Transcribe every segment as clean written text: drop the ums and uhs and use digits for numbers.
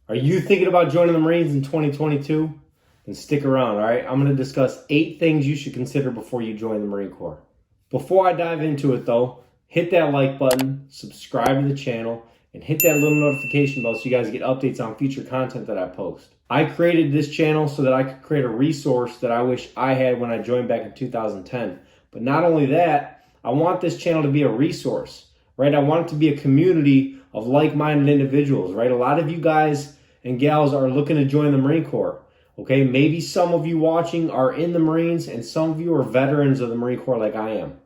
Are you thinking about joining the Marines in 2022? Then stick around, all right? I'm going to discuss 8 things you should consider before you join the Marine Corps. Before I dive into it, though, hit that like button, subscribe to the channel, and hit that little notification bell so you guys get updates on future content that I post. I created this channel so that I could create a resource that I wish I had when I joined back in 2010. But not only that, I want this channel to be a resource, right? I want it to be a community of like-minded individuals, right? A lot of you guys and gals are looking to join the Marine Corps, okay? Maybe some of you watching are in the Marines and some of you are veterans of the Marine Corps like I am,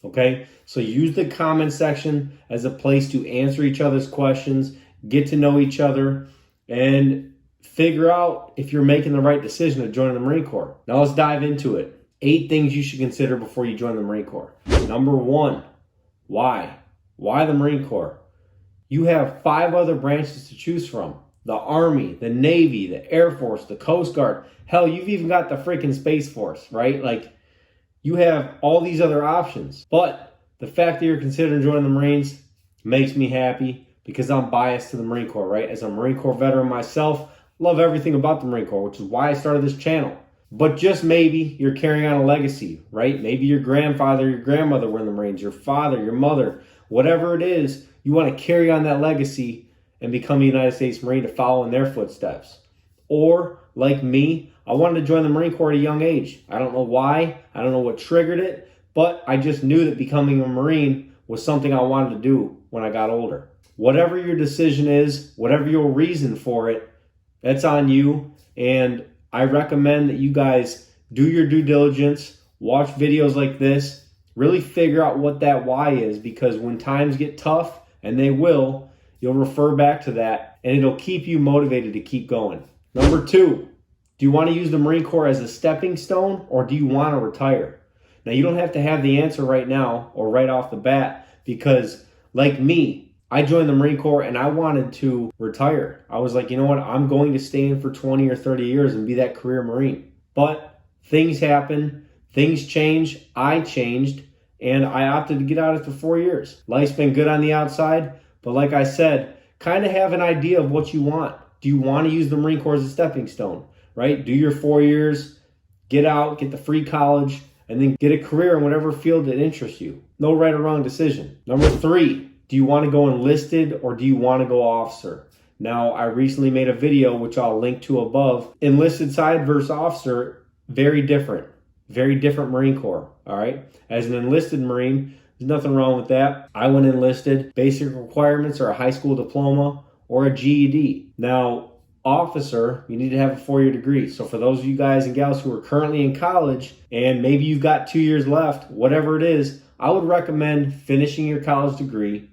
okay? So use the comment section as a place to answer each other's questions, get to know each other, and figure out if you're making the right decision to join the Marine Corps. Now let's dive into it. 8 things you should consider before you join the Marine Corps. Number 1, why? Why the Marine Corps? You have 5 other branches to choose from. The Army, the Navy, the Air Force, the Coast Guard. Hell, you've even got the freaking Space Force, right? Like, you have all these other options. But the fact that you're considering joining the Marines makes me happy because I'm biased to the Marine Corps, right? As a Marine Corps veteran myself, love everything about the Marine Corps, which is why I started this channel. But just maybe you're carrying on a legacy, right? Maybe your grandfather, your grandmother were in the Marines, your father, your mother, whatever it is, you want to carry on that legacy and become a United States Marine to follow in their footsteps. Or, like me, I wanted to join the Marine Corps at a young age. I don't know why, I don't know what triggered it, but I just knew that becoming a Marine was something I wanted to do when I got older. Whatever your decision is, whatever your reason for it, that's on you. And I recommend that you guys do your due diligence, watch videos like this, really figure out what that why is, because when times get tough, and they will, you'll refer back to that and it'll keep you motivated to keep going. Number 2, do you want to use the Marine Corps as a stepping stone or do you want to retire? Now, you don't have to have the answer right now or right off the bat because, like me, I joined the Marine Corps and I wanted to retire. I was like, you know what? I'm going to stay in for 20 or 30 years and be that career Marine. But things happen, things change, I changed, and I opted to get out after 4 years. Life's been good on the outside, but like I said, kind of have an idea of what you want. Do you want to use the Marine Corps as a stepping stone, right? Do your 4 years, get out, get the free college, and then get a career in whatever field that interests you. No right or wrong decision. Number 3, do you want to go enlisted or do you want to go officer? Now, I recently made a video, which I'll link to above. Enlisted side versus officer, very different. Very different Marine Corps, all right? As an enlisted Marine, there's nothing wrong with that. I went enlisted. Basic requirements are a high school diploma or a GED. Now, officer, you need to have a 4-year degree. So for those of you guys and gals who are currently in college and maybe you've got 2 years left, whatever it is, I would recommend finishing your college degree,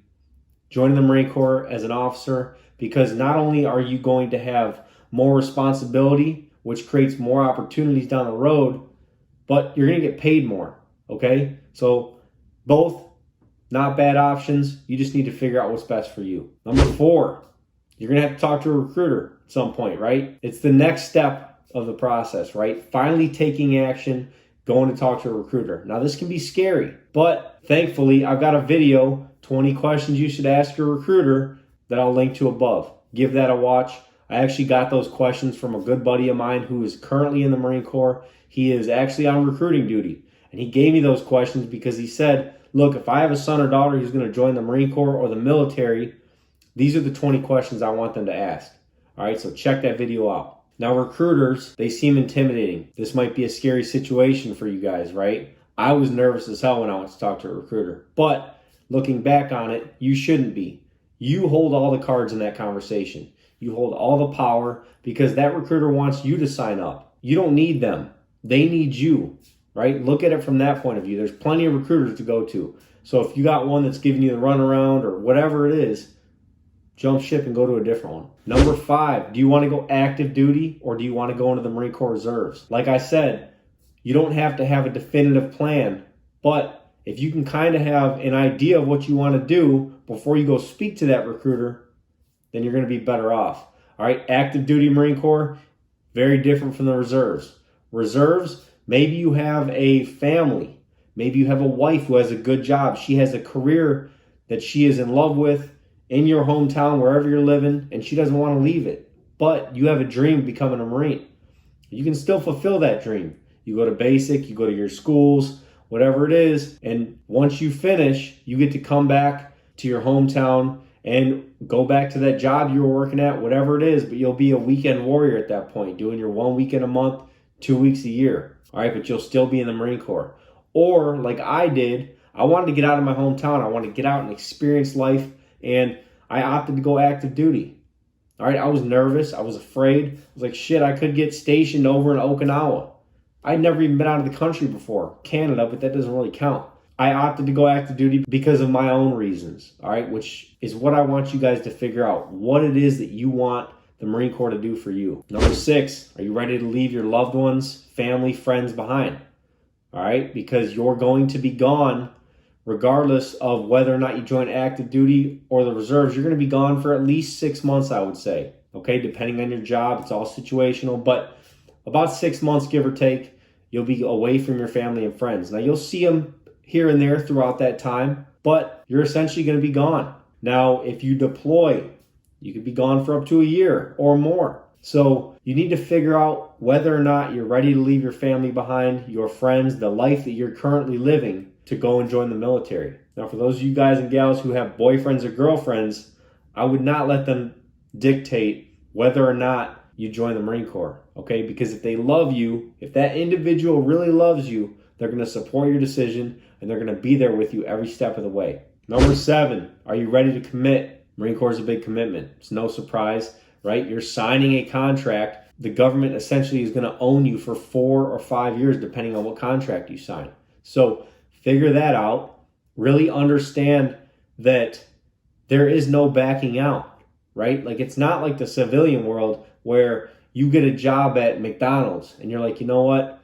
joining the Marine Corps as an officer, because not only are you going to have more responsibility, which creates more opportunities down the road, but you're going to get paid more, okay? So both, not bad options. You just need to figure out what's best for you. Number 4, you're going to have to talk to a recruiter at some point, right? It's the next step of the process, right? Finally taking action, going to talk to a recruiter. Now, this can be scary, but thankfully, I've got a video, 20 questions you should ask your recruiter, that I'll link to above. Give that a watch. I actually got those questions from a good buddy of mine who is currently in the Marine Corps. He is actually on recruiting duty. And he gave me those questions because he said, look, if I have a son or daughter who's going to join the Marine Corps or the military, these are the 20 questions I want them to ask. All right, so check that video out. Now, recruiters, they seem intimidating. This might be a scary situation for you guys, right? I was nervous as hell when I went to talk to a recruiter. But looking back on it, you shouldn't be. You hold all the cards in that conversation. You hold all the power because that recruiter wants you to sign up. You don't need them. They need you, right? Look at it from that point of view. There's plenty of recruiters to go to. So if you got one that's giving you the runaround or whatever it is, jump ship and go to a different one. Number 5, do you want to go active duty or do you want to go into the Marine Corps Reserves? Like I said, you don't have to have a definitive plan, but if you can kind of have an idea of what you want to do before you go speak to that recruiter, then you're going to be better off. All right, active duty Marine Corps, very different from the reserves. Reserves, maybe you have a family. Maybe you have a wife who has a good job. She has a career that she is in love with in your hometown, wherever you're living, and she doesn't want to leave it. but you have a dream of becoming a Marine. You can still fulfill that dream. You go to basic, you go to your schools, whatever it is, and once you finish, you get to come back to your hometown and go back to that job you were working at, whatever it is, but you'll be a weekend warrior at that point, doing your 1 weekend a month, 2 weeks a year. All right, but you'll still be in the Marine Corps. Or like I did, I wanted to get out of my hometown. I wanted to get out and experience life, and I opted to go active duty. All right, I was nervous. I was afraid. I was like, shit, I could get stationed over in Okinawa. I'd never even been out of the country before, Canada, but that doesn't really count. I opted to go active duty because of my own reasons, all right, which is what I want you guys to figure out, what it is that you want the Marine Corps to do for you. Number 6, are you ready to leave your loved ones, family, friends behind? All right, because you're going to be gone regardless of whether or not you join active duty or the reserves. You're going to be gone for at least 6 months, I would say, okay, depending on your job. It's all situational, but about 6 months, give or take, you'll be away from your family and friends. Now, you'll see them here and there throughout that time, but you're essentially going to be gone. Now, if you deploy, you could be gone for up to a year or more. So you need to figure out whether or not you're ready to leave your family behind, your friends, the life that you're currently living, to go and join the military. Now, for those of you guys and gals who have boyfriends or girlfriends, I would not let them dictate whether or not you join the Marine Corps, okay? Because if they love you, if that individual really loves you, they're going to support your decision and they're going to be there with you every step of the way. Number 7, are you ready to commit? Marine Corps is a big commitment. It's no surprise, right? You're signing a contract. The government essentially is going to own you for 4 or 5 years, depending on what contract you sign. So figure that out. Really understand that there is no backing out, right? Like, it's not like the civilian world where you get a job at McDonald's and you're like, you know what?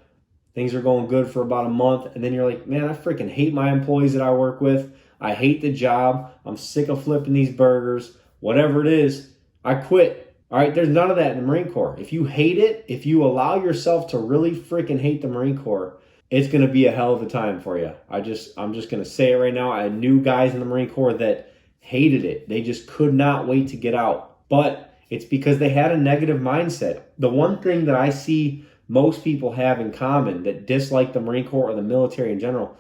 Things are going good for about a month. And then you're like, man, I freaking hate my employees that I work with. I hate the job. I'm sick of flipping these burgers. Whatever it is, I quit. All right, there's none of that in the Marine Corps. If you hate it, if you allow yourself to really freaking hate the Marine Corps, it's going to be a hell of a time for you. I'm just going to say it right now. I knew guys in the Marine Corps that hated it. They just could not wait to get out. But it's because they had a negative mindset. The one thing that I see most people have in common that dislike the Marine Corps or the military in general,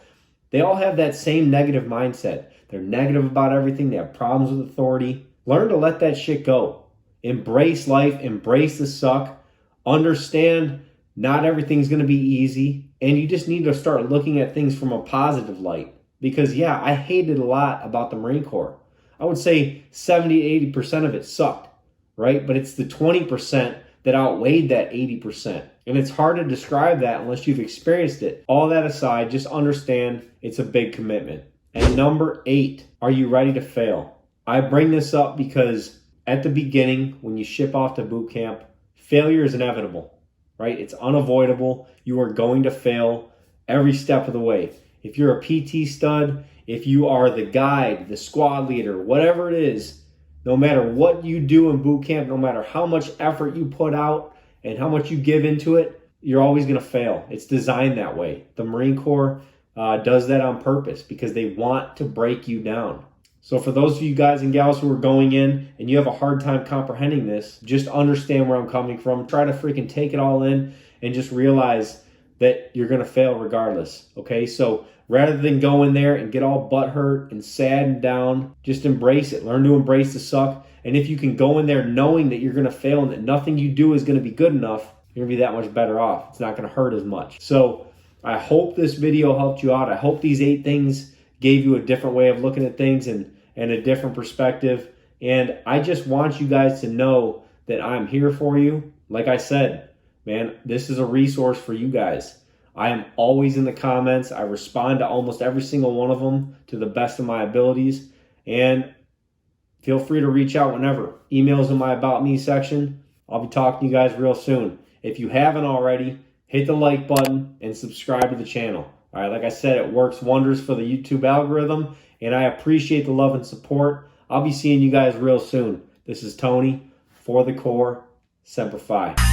they all have that same negative mindset. They're negative about everything. They have problems with authority. Learn to let that shit go. Embrace life. Embrace the suck. Understand not everything's going to be easy. And you just need to start looking at things from a positive light. Because, yeah, I hated a lot about the Marine Corps. I would say 70 to 80% of it sucked, right? But it's the 20% that outweighed that 80%. And it's hard to describe that unless you've experienced it. All that aside, just understand it's a big commitment. And number 8, are you ready to fail? I bring this up because at the beginning, when you ship off to boot camp, failure is inevitable, right? It's unavoidable. You are going to fail every step of the way. If you're a PT stud, if you are the guide, the squad leader, whatever it is, no matter what you do in boot camp, no matter how much effort you put out and how much you give into it, you're always going to fail. It's designed that way. The Marine Corps does that on purpose because they want to break you down. So for those of you guys and gals who are going in and you have a hard time comprehending this, just understand where I'm coming from. Try to freaking take it all in and just realize that you're going to fail regardless, okay? So rather than go in there and get all butthurt and sad and down, just embrace it. Learn to embrace the suck. And if you can go in there knowing that you're going to fail and that nothing you do is going to be good enough, you're going to be that much better off. It's not going to hurt as much. So I hope this video helped you out. I hope these 8 things gave you a different way of looking at things and a different perspective. And I just want you guys to know that I'm here for you. Like I said, man, this is a resource for you guys. I am always in the comments. I respond to almost every single one of them to the best of my abilities. And feel free to reach out whenever. Emails in my About Me section. I'll be talking to you guys real soon. If you haven't already, hit the like button and subscribe to the channel. All right, like I said, it works wonders for the YouTube algorithm, and I appreciate the love and support. I'll be seeing you guys real soon. This is Tony for the Corps. Semper Fi.